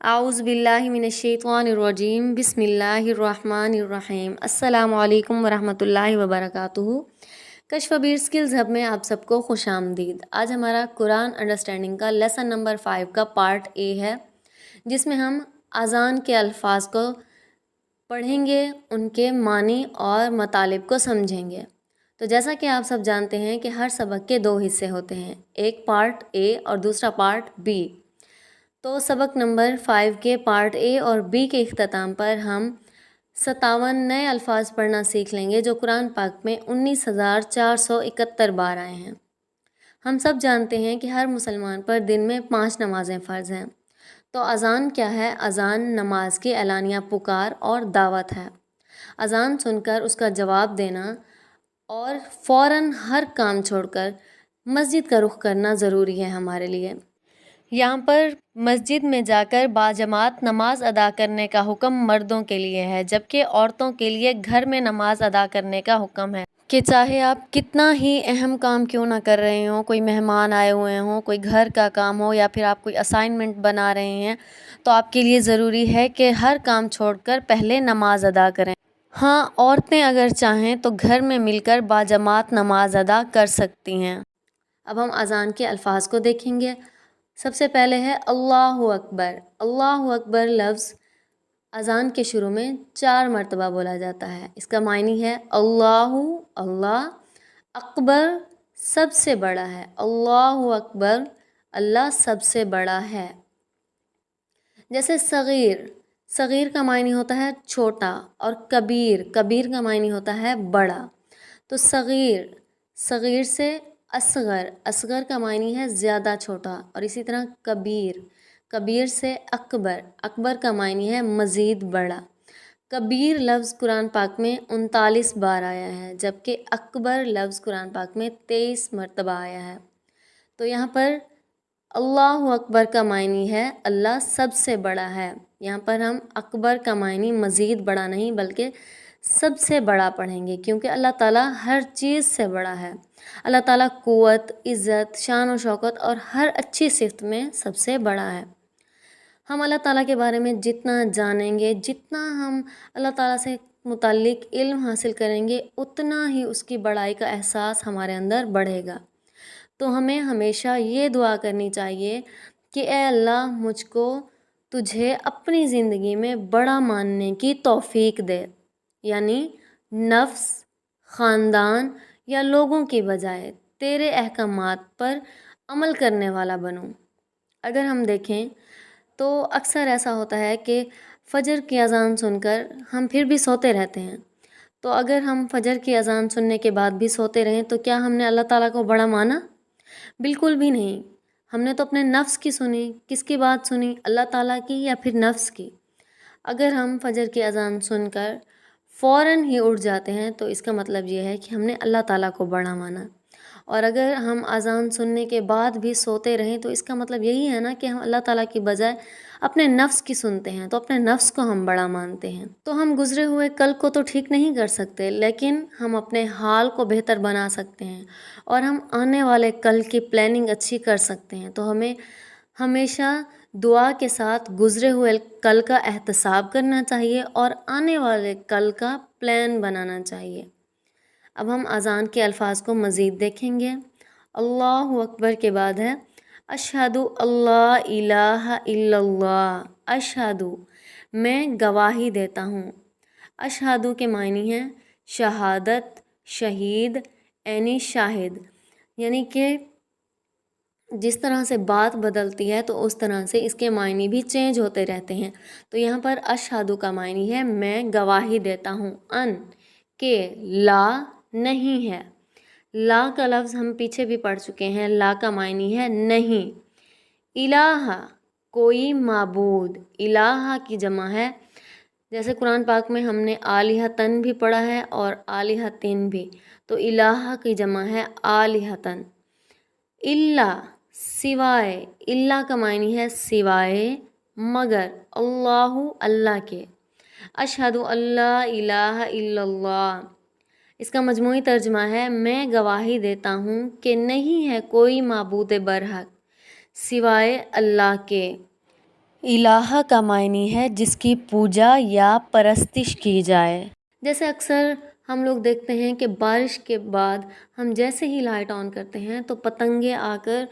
اعوذ باللہ من الشیطان الرجیم بسم اللہ الرحمن الرحیم السلام علیکم ورحمۃ اللہ وبرکاتہ۔ کشف بیر اسکلز ہب میں آپ سب کو خوش آمدید۔ آج ہمارا قرآن انڈرسٹینڈنگ کا لیسن نمبر 5 کا پارٹ اے ہے، جس میں ہم اذان کے الفاظ کو پڑھیں گے، ان کے معنی اور مطالب کو سمجھیں گے۔ تو جیسا کہ آپ سب جانتے ہیں کہ ہر سبق کے 2 حصے ہوتے ہیں، ایک پارٹ اے اور دوسرا پارٹ بی۔ تو سبق نمبر 5 کے پارٹ اے اور بی کے اختتام پر ہم 57 نئے الفاظ پڑھنا سیکھ لیں گے جو قرآن پاک میں 19,471 بار آئے ہیں۔ ہم سب جانتے ہیں کہ ہر مسلمان پر دن میں 5 نمازیں فرض ہیں۔ تو اذان کیا ہے؟ اذان نماز کی اعلانیہ پکار اور دعوت ہے۔ اذان سن کر اس کا جواب دینا اور فوراً ہر کام چھوڑ کر مسجد کا رخ کرنا ضروری ہے ہمارے لیے۔ یہاں پر مسجد میں جا کر باجماعت نماز ادا کرنے کا حکم مردوں کے لیے ہے، جبکہ عورتوں کے لیے گھر میں نماز ادا کرنے کا حکم ہے کہ چاہے آپ کتنا ہی اہم کام کیوں نہ کر رہے ہوں، کوئی مہمان آئے ہوئے ہوں، کوئی گھر کا کام ہو یا پھر آپ کوئی اسائنمنٹ بنا رہے ہیں، تو آپ کے لیے ضروری ہے کہ ہر کام چھوڑ کر پہلے نماز ادا کریں۔ ہاں، عورتیں اگر چاہیں تو گھر میں مل کر باجماعت نماز ادا کر سکتی ہیں۔ اب ہم اذان کے الفاظ کو دیکھیں گے۔ سب سے پہلے ہے اللہ اکبر۔ اللہ اکبر لفظ اذان کے شروع میں 4 مرتبہ بولا جاتا ہے۔ اس کا معنی ہے اللہ، اللہ اکبر سب سے بڑا ہے، اللہ اکبر اللہ سب سے بڑا ہے۔ جیسے صغیر، صغیر کا معنی ہوتا ہے چھوٹا، اور کبیر، کبیر کا معنی ہوتا ہے بڑا۔ تو صغیر، صغیر سے اصغر، اصغر کا معنی ہے زیادہ چھوٹا، اور اسی طرح کبیر، کبیر سے اکبر، اکبر کا معنی ہے مزید بڑا۔ کبیر لفظ قرآن پاک میں 39 بار آیا ہے، جبکہ اکبر لفظ قرآن پاک میں 23 مرتبہ آیا ہے۔ تو یہاں پر اللہ اکبر کا معنی ہے اللہ سب سے بڑا ہے۔ یہاں پر ہم اکبر کا معنی مزید بڑا نہیں بلکہ سب سے بڑا پڑھیں گے، کیونکہ اللہ تعالیٰ ہر چیز سے بڑا ہے۔ اللہ تعالیٰ قوت، عزت، شان و شوکت اور ہر اچھی صفت میں سب سے بڑا ہے۔ ہم اللہ تعالیٰ کے بارے میں جتنا جانیں گے، جتنا ہم اللہ تعالیٰ سے متعلق علم حاصل کریں گے، اتنا ہی اس کی بڑائی کا احساس ہمارے اندر بڑھے گا۔ تو ہمیں ہمیشہ یہ دعا کرنی چاہیے کہ اے اللہ، مجھ کو تجھے اپنی زندگی میں بڑا ماننے کی توفیق دے، یعنی نفس، خاندان یا لوگوں کی بجائے تیرے احکامات پر عمل کرنے والا بنوں۔ اگر ہم دیکھیں تو اکثر ایسا ہوتا ہے کہ فجر کی اذان سن کر ہم پھر بھی سوتے رہتے ہیں۔ تو اگر ہم فجر کی اذان سننے کے بعد بھی سوتے رہیں تو کیا ہم نے اللہ تعالیٰ کو بڑا مانا؟ بالکل بھی نہیں۔ ہم نے تو اپنے نفس کی سنی۔ کس کی بات سنی؟ اللہ تعالیٰ کی یا پھر نفس کی؟ اگر ہم فجر کی اذان سن کر فوراً ہی اٹھ جاتے ہیں تو اس کا مطلب یہ ہے کہ ہم نے اللہ تعالیٰ کو بڑا مانا، اور اگر ہم اذان سننے کے بعد بھی سوتے رہیں تو اس کا مطلب یہی ہے نا کہ ہم اللہ تعالیٰ کی بجائے اپنے نفس کی سنتے ہیں، تو اپنے نفس کو ہم بڑا مانتے ہیں۔ تو ہم گزرے ہوئے کل کو تو ٹھیک نہیں کر سکتے، لیکن ہم اپنے حال کو بہتر بنا سکتے ہیں، اور ہم آنے والے کل کی پلاننگ اچھی کر سکتے ہیں۔ تو ہمیں ہمیشہ دعا کے ساتھ گزرے ہوئے کل کا احتساب کرنا چاہیے اور آنے والے کل کا پلان بنانا چاہیے۔ اب ہم اذان کے الفاظ کو مزید دیکھیں گے۔ اللہ اکبر کے بعد ہے اشہد اللہ الہ الا اللہ، اشہد میں گواہی دیتا ہوں۔ اشہد کے معنی ہے شہادت، شہید، عینی شاہد، یعنی کہ جس طرح سے بات بدلتی ہے تو اس طرح سے اس کے معنی بھی چینج ہوتے رہتے ہیں۔ تو یہاں پر اشہد کا معنی ہے میں گواہی دیتا ہوں، ان کہ لا نہیں ہے۔ لا کا لفظ ہم پیچھے بھی پڑھ چکے ہیں، لا کا معنی ہے نہیں۔ الہ کوئی معبود، الہ کی جمع ہے، جیسے قرآن پاک میں ہم نے آلہتن بھی پڑھا ہے اور آلہتن بھی، تو الہ کی جمع ہے آلہتن۔ اللہ سوائے، اللہ کا معنی ہے سوائے، مگر، اللہ اللہ کے۔ اشہد اللہ الہ الا اللہ، اس کا مجموعی ترجمہ ہے میں گواہی دیتا ہوں کہ نہیں ہے کوئی معبود برحق سوائے اللہ کے، الہ کا معنی ہے جس کی پوجا یا پرستش کی جائے۔ جیسے اکثر ہم لوگ دیکھتے ہیں کہ بارش کے بعد ہم جیسے ہی لائٹ آن کرتے ہیں تو پتنگے آ کر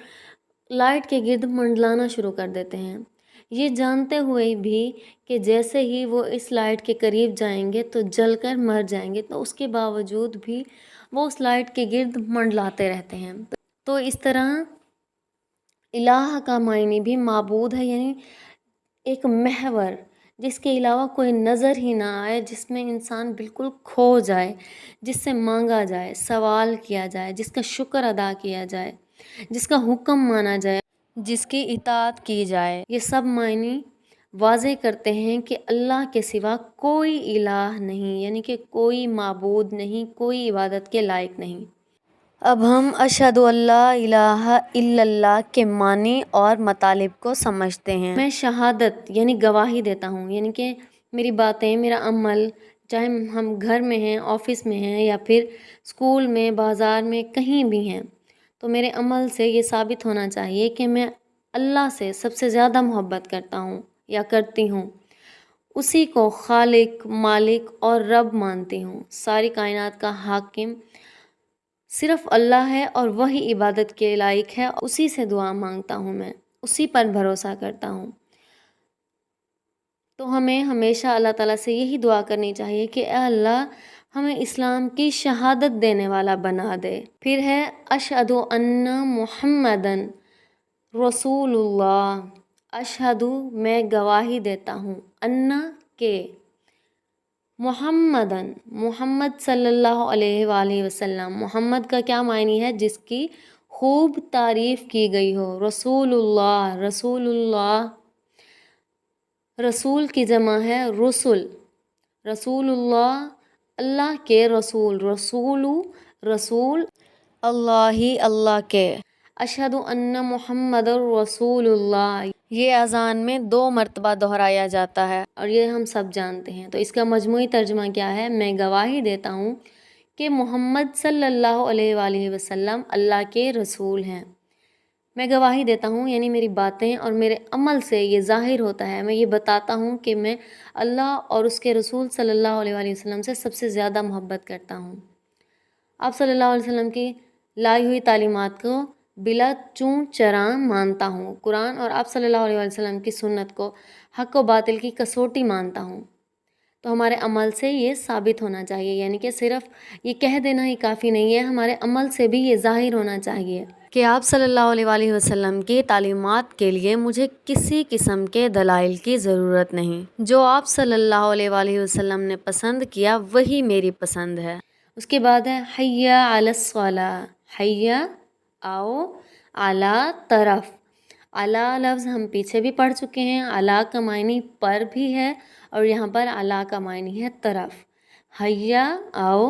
لائٹ کے گرد منڈلانا شروع کر دیتے ہیں، یہ جانتے ہوئے بھی کہ جیسے ہی وہ اس لائٹ کے قریب جائیں گے تو جل کر مر جائیں گے، تو اس کے باوجود بھی وہ اس لائٹ کے گرد منڈلاتے رہتے ہیں۔ تو اس طرح الہ کا معنی بھی معبود ہے، یعنی ایک محور جس کے علاوہ کوئی نظر ہی نہ آئے، جس میں انسان بالکل کھو جائے، جس سے مانگا جائے، سوال کیا جائے، جس کا شکر ادا کیا جائے، جس کا حکم مانا جائے، جس کی اطاعت کی جائے۔ یہ سب معنی واضح کرتے ہیں کہ اللہ کے سوا کوئی الہ نہیں، یعنی کہ کوئی معبود نہیں، کوئی عبادت کے لائق نہیں۔ اب ہم اشہد ان لا الہ الا اللہ کے معنی اور مطالب کو سمجھتے ہیں۔ میں شہادت یعنی گواہی دیتا ہوں، یعنی کہ میری باتیں، میرا عمل، چاہے ہم گھر میں ہیں، آفس میں ہیں، یا پھر اسکول میں، بازار میں، کہیں بھی ہیں، تو میرے عمل سے یہ ثابت ہونا چاہیے کہ میں اللہ سے سب سے زیادہ محبت کرتا ہوں یا کرتی ہوں، اسی کو خالق، مالک اور رب مانتی ہوں۔ ساری کائنات کا حاکم صرف اللہ ہے اور وہی عبادت کے لائق ہے، اسی سے دعا مانگتا ہوں، میں اسی پر بھروسہ کرتا ہوں۔ تو ہمیں ہمیشہ اللہ تعالیٰ سے یہی دعا کرنی چاہیے کہ اے اللہ ہمیں اسلام کی شہادت دینے والا بنا دے۔ پھر ہے اشہد ان محمدن رسول اللہ، اشہد میں گواہی دیتا ہوں، ان کے، محمدن محمد صلی اللہ علیہ وآلہ وسلم، محمد کا کیا معنی ہے؟ جس کی خوب تعریف کی گئی ہو۔ رسول اللہ، رسول اللہ، رسول کی جمع ہے رسول، رسول اللہ، اللہ کے رسول، رسول، رسول اللہ، اللہ کے۔ اشہد ان محمد رسول اللہ، یہ اذان میں 2 مرتبہ دہرایا جاتا ہے اور یہ ہم سب جانتے ہیں۔ تو اس کا مجموعی ترجمہ کیا ہے؟ میں گواہی دیتا ہوں کہ محمد صلی اللہ علیہ وآلہ وسلم اللہ کے رسول ہیں۔ میں گواہی دیتا ہوں یعنی میری باتیں اور میرے عمل سے یہ ظاہر ہوتا ہے، میں یہ بتاتا ہوں کہ میں اللہ اور اس کے رسول صلی اللہ علیہ وآلہ وسلم سے سب سے زیادہ محبت کرتا ہوں۔ آپ صلی اللہ علیہ وسلم کی لائی ہوئی تعلیمات کو بلا چون چراں مانتا ہوں، قرآن اور آپ صلی اللہ علیہ وسلم کی سنت کو حق و باطل کی کسوٹی مانتا ہوں۔ تو ہمارے عمل سے یہ ثابت ہونا چاہیے، یعنی کہ صرف یہ کہہ دینا ہی کافی نہیں ہے، ہمارے عمل سے بھی یہ ظاہر ہونا چاہیے کہ آپ صلی اللہ علیہ وآلہ وسلم کی تعلیمات کے لیے مجھے کسی قسم کے دلائل کی ضرورت نہیں، جو آپ صلی اللہ علیہ وآلہ وسلم نے پسند کیا وہی میری پسند ہے۔ اس کے بعد ہے حی علی الصلاۃ، حی آؤ، اعلیٰ طرف، اعلیٰ لفظ ہم پیچھے بھی پڑھ چکے ہیں، اعلیٰ کا معنی پر بھی ہے اور یہاں پر اعلیٰ کا معنی ہے طرف۔ حی آؤ،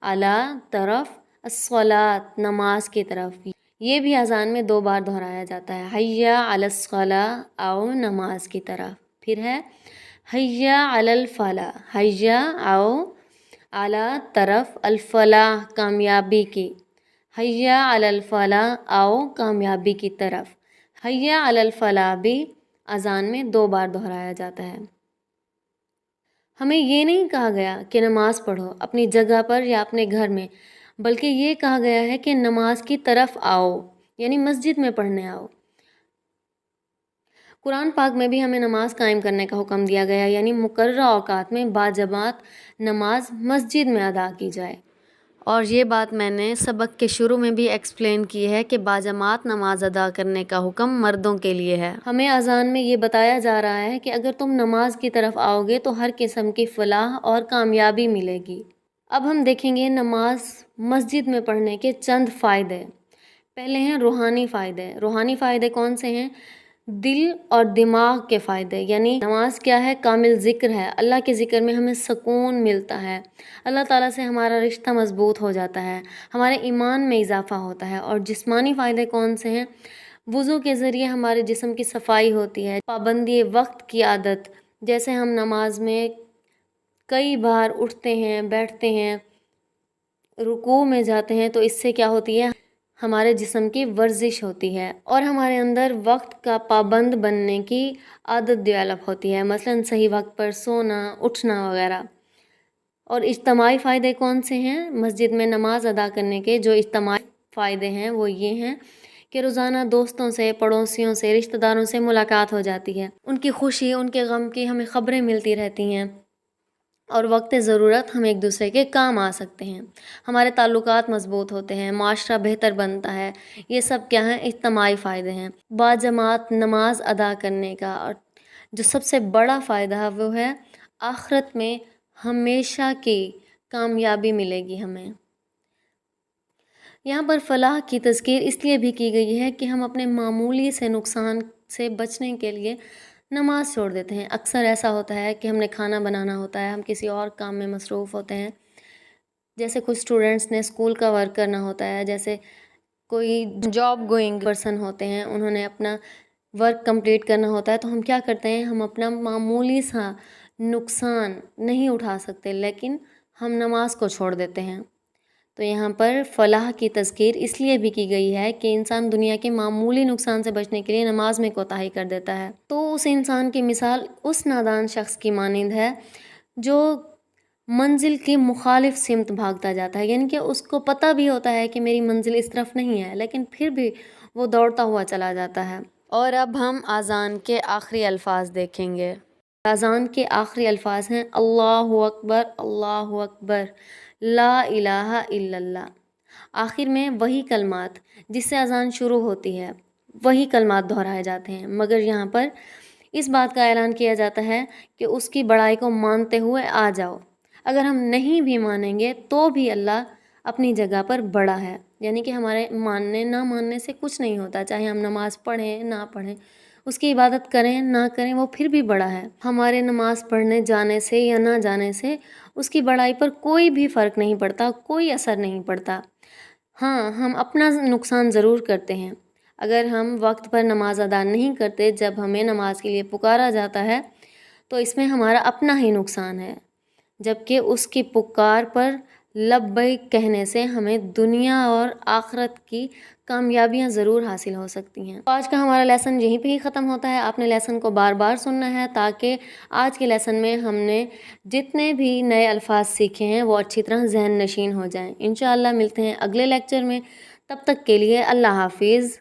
اعلیٰ طرف، الصلاۃ نماز کی طرف، یہ بھی اذان میں 2 بار دہرایا جاتا ہے، حی علی الصلاۃ، آؤ نماز کی طرف۔ پھر ہے حی علی الفلاح، حی آؤ، اعلیٰ طرف، الفلاح کامیابی کی، حی علی الفلاح، آؤ کامیابی کی طرف۔ حی علی الفلاح بھی اذان میں 2 بار دہرایا جاتا ہے۔ ہمیں یہ نہیں کہا گیا کہ نماز پڑھو اپنی جگہ پر یا اپنے گھر میں، بلکہ یہ کہا گیا ہے کہ نماز کی طرف آؤ، یعنی مسجد میں پڑھنے آؤ۔ قرآن پاک میں بھی ہمیں نماز قائم کرنے کا حکم دیا گیا، یعنی مقررہ اوقات میں باجماعت نماز مسجد میں ادا کی جائے۔ اور یہ بات میں نے سبق کے شروع میں بھی ایکسپلین کی ہے کہ باجماعت نماز ادا کرنے کا حکم مردوں کے لیے ہے۔ ہمیں اذان میں یہ بتایا جا رہا ہے کہ اگر تم نماز کی طرف آؤ گے تو ہر قسم کی فلاح اور کامیابی ملے گی۔ اب ہم دیکھیں گے نماز مسجد میں پڑھنے کے چند فائدے۔ پہلے ہیں روحانی فائدے۔ روحانی فائدے کون سے ہیں؟ دل اور دماغ کے فائدے، یعنی نماز کیا ہے؟ کامل ذکر ہے، اللہ کے ذکر میں ہمیں سکون ملتا ہے، اللہ تعالیٰ سے ہمارا رشتہ مضبوط ہو جاتا ہے، ہمارے ایمان میں اضافہ ہوتا ہے۔ اور جسمانی فائدے کون سے ہیں؟ وضو کے ذریعے ہمارے جسم کی صفائی ہوتی ہے، پابندی وقت کی عادت، جیسے ہم نماز میں کئی بار اٹھتے ہیں، بیٹھتے ہیں، رکوع میں جاتے ہیں، تو اس سے کیا ہوتی ہے؟ ہمارے جسم کی ورزش ہوتی ہے اور ہمارے اندر وقت کا پابند بننے کی عادت ڈیولپ ہوتی ہے، مثلاً صحیح وقت پر سونا، اٹھنا وغیرہ۔ اور اجتماعی فائدے کون سے ہیں؟ مسجد میں نماز ادا کرنے کے جو اجتماعی فائدے ہیں وہ یہ ہیں کہ روزانہ دوستوں سے، پڑوسیوں سے، رشتہ داروں سے ملاقات ہو جاتی ہے، ان کی خوشی، ان کے غم کی ہمیں خبریں ملتی رہتی ہیں، اور وقت ضرورت ہم ایک دوسرے کے کام آ سکتے ہیں، ہمارے تعلقات مضبوط ہوتے ہیں، معاشرہ بہتر بنتا ہے۔ یہ سب کیا ہیں؟ اجتماعی فائدے ہیں۔ باجماعت نماز ادا کرنے کا اور جو سب سے بڑا فائدہ ہے وہ ہے آخرت میں ہمیشہ کی کامیابی ملے گی ہمیں۔ یہاں پر فلاح کی تذکیر اس لیے بھی کی گئی ہے کہ ہم اپنے معمولی سے نقصان سے بچنے کے لیے نماز چھوڑ دیتے ہیں۔ اکثر ایسا ہوتا ہے کہ ہم نے کھانا بنانا ہوتا ہے، ہم کسی اور کام میں مصروف ہوتے ہیں، جیسے کچھ اسٹوڈنٹس نے اسکول کا ورک کرنا ہوتا ہے، جیسے کوئی جاب گوئنگ پرسن ہوتے ہیں، انہوں نے اپنا ورک کمپلیٹ کرنا ہوتا ہے، تو ہم کیا کرتے ہیں؟ ہم اپنا معمولی سا نقصان نہیں اٹھا سکتے لیکن ہم نماز کو چھوڑ دیتے ہیں۔ تو یہاں پر فلاح کی تذکیر اس لیے بھی کی گئی ہے کہ انسان دنیا کے معمولی نقصان سے بچنے کے لیے نماز میں کوتاہی کر دیتا ہے، تو اس انسان کی مثال اس نادان شخص کی مانند ہے جو منزل کی مخالف سمت بھاگتا جاتا ہے، یعنی کہ اس کو پتہ بھی ہوتا ہے کہ میری منزل اس طرف نہیں ہے لیکن پھر بھی وہ دوڑتا ہوا چلا جاتا ہے۔ اور اب ہم اذان کے آخری الفاظ دیکھیں گے۔ اذان کے آخری الفاظ ہیں اللہ اکبر، اللہ اکبر، لا الہ الا اللہ۔ آخر میں وہی کلمات جس سے اذان شروع ہوتی ہے، وہی کلمات دہرائے جاتے ہیں، مگر یہاں پر اس بات کا اعلان کیا جاتا ہے کہ اس کی بڑائی کو مانتے ہوئے آ جاؤ۔ اگر ہم نہیں بھی مانیں گے تو بھی اللہ اپنی جگہ پر بڑا ہے، یعنی کہ ہمارے ماننے نہ ماننے سے کچھ نہیں ہوتا، چاہے ہم نماز پڑھیں نہ پڑھیں، اس کی عبادت کریں نہ کریں، وہ پھر بھی بڑا ہے۔ ہمارے نماز پڑھنے جانے سے یا نہ جانے سے اس کی بڑائی پر کوئی بھی فرق نہیں پڑتا، کوئی اثر نہیں پڑتا۔ ہاں، ہم اپنا نقصان ضرور کرتے ہیں۔ اگر ہم وقت پر نماز ادا نہیں کرتے جب ہمیں نماز کے لیے پکارا جاتا ہے تو اس میں ہمارا اپنا ہی نقصان ہے، جبکہ اس کی پکار پر لبیک کہنے سے ہمیں دنیا اور آخرت کی کامیابیاں ضرور حاصل ہو سکتی ہیں۔ آج کا ہمارا لیسن یہیں پہ ہی ختم ہوتا ہے۔ آپ نے لیسن کو بار بار سننا ہے تاکہ آج کے لیسن میں ہم نے جتنے بھی نئے الفاظ سیکھے ہیں وہ اچھی طرح ذہن نشین ہو جائیں۔ انشاءاللہ ملتے ہیں اگلے لیکچر میں، تب تک کے لیے اللہ حافظ۔